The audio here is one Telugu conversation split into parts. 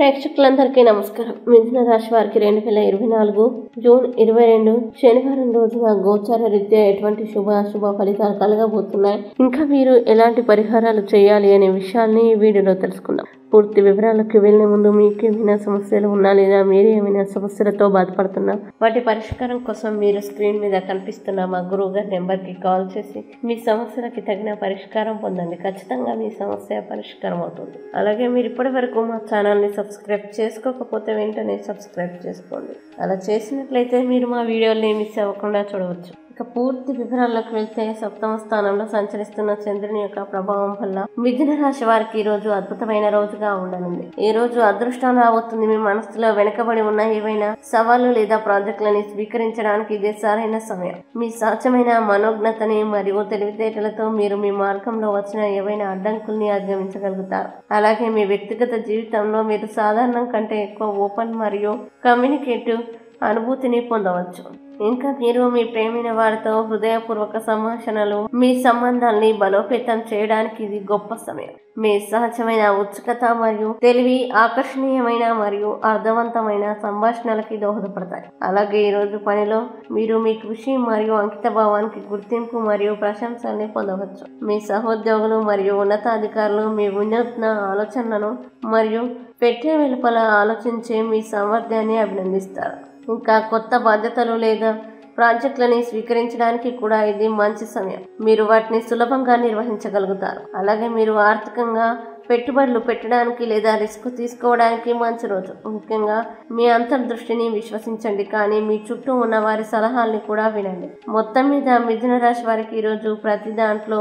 ప్రేక్షకులందరికీ నమస్కారం. మిథున రాశి వారికి 2024 జూన్ 22 శనివారం రోజున గోచార రీత్యా ఎటువంటి శుభ ఫలితాలు కలగబోతున్నాయి, ఇంకా మీరు ఎలాంటి పరిహారాలు చేయాలి అనే విషయాల్ని ఈ వీడియోలో తెలుసుకుందాం. పూర్తి వివరాలకు వెళ్లే ముందు మీకు ఏమైనా సమస్యలు ఉన్నా లేదా మీరు ఏమైనా సమస్యలతో బాధపడుతున్నా వాటి పరిష్కారం కోసం మీరు స్క్రీన్ మీద కనిపిస్తున్న మా గురువు గారి నెంబర్కి కాల్ చేసి మీ సమస్యలకి తగిన పరిష్కారం పొందండి. ఖచ్చితంగా మీ సమస్య పరిష్కారం అవుతుంది. అలాగే మీరు ఇప్పటి వరకు మా ఛానల్ని సబ్స్క్రైబ్ చేసుకోకపోతే వెంటనే సబ్స్క్రైబ్ చేసుకోండి. అలా చేసినట్లయితే మీరు మా వీడియోల్ని మిస్ అవ్వకుండా చూడవచ్చు. ఇక పూర్తి వివరాల్లోకి వెళ్తే, సప్తమ స్థానంలో సంచరిస్తున్న చంద్రుని యొక్క ప్రభావం వల్ల మిథున రాశి వారికి ఈ రోజు అద్భుతమైన రోజుగా ఉండనుంది. ఈ రోజు అదృష్టం రాబోతుంది. మీ మనసులో వెనుకబడి ఉన్న ఏవైనా సవాళ్లు లేదా ప్రాజెక్టులని స్వీకరించడానికి ఇదే సరైన సమయం. మీ సాధ్యమైన మనోజ్ఞతని మరియు తెలివితేటలతో మీరు మీ మార్గంలో వచ్చిన ఏవైనా అడ్డంకుల్ని అధిగమించగలుగుతారు. అలాగే మీ వ్యక్తిగత జీవితంలో మీరు సాధారణం కంటే ఎక్కువ ఓపెన్ మరియు కమ్యూనికేటివ్ అనుభూతిని పొందవచ్చు. ఇంకా మీరు మీ ప్రేమైన వారితో హృదయపూర్వక సంభాషణలు మీ సంబంధాల్ని బలోపేతం చేయడానికి ఇది గొప్ప సమయం. మీ సహజమైన ఉత్సుకత మరియు తెలివి ఆకర్షణీయమైన మరియు అర్థవంతమైన సంభాషణలకి దోహదపడతాయి. అలాగే ఈ రోజు పనిలో మీరు మీ కృషి మరియు అంకిత భావానికి గుర్తింపు మరియు ప్రశంసల్ని పొందవచ్చు. మీ సహోద్యోగులు మరియు ఉన్నతాధికారులు మీ వినూత్న ఆలోచనలను మరియు పెట్టే వెలుపల ఆలోచించే మీ సామర్థ్యాన్ని అభినందిస్తారు. ఇంకా కొత్త బాధ్యతలు లేదా ప్రాజెక్టులని స్వీకరించడానికి కూడా ఇది మంచి సమయం. మీరు వాటిని సులభంగా నిర్వహించగలుగుతారు. అలాగే మీరు ఆర్థికంగా పెట్టుబడులు పెట్టడానికి లేదా రిస్క్ తీసుకోవడానికి మంచి రోజు. ముఖ్యంగా మీ అంతర్దృష్టిని విశ్వసించండి, కానీ మీ చుట్టూ ఉన్న వారి సలహాల్ని కూడా వినండి. మొత్తం మీద మిథున రాశి వారికి ఈరోజు ప్రతి దాంట్లో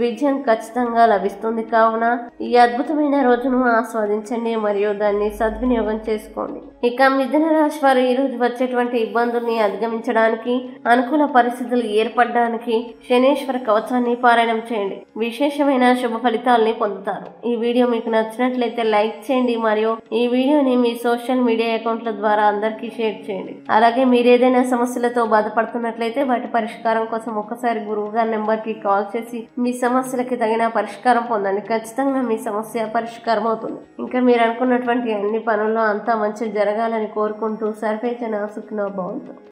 విజయం ఖచ్చితంగా లభిస్తుంది. కావున ఈ అద్భుతమైన రోజును ఆస్వాదించండి మరియు దాన్ని సద్వినియోగం చేసుకోండి. ఇక మిథున రాశి వారు ఈ రోజు వచ్చేటువంటి ఇబ్బందుల్ని అధిగమించడానికి, అనుకూల పరిస్థితులు ఏర్పడడానికి శనేశ్వర కవచాన్ని పారాయణం చేయండి. విశేషమైన శుభ ఫలితాలని పొందుతారు. ఈ వీడియో మీకు నచ్చినట్లయితే లైక్ చేయండి మరియు ఈ వీడియోని మీ సోషల్ మీడియా అకౌంట్ల ద్వారా అందరికీ షేర్ చేయండి. అలాగే మీరు ఏదైనా సమస్యలతో బాధపడుతున్నట్లయితే వాటి పరిష్కారం కోసం ఒకసారి గురువు గారి నెంబర్కి కాల్ చేసి మీ సమస్యలకి తగిన పరిష్కారం పొందండి. ఖచ్చితంగా మీ సమస్య పరిష్కారం అవుతుంది. ఇంకా మీరు అనుకున్నటువంటి అన్ని పనుల్లో అంతా మంచి జరగాలని కోరుకుంటూ సర్వేజన సుఖినో భవంతు.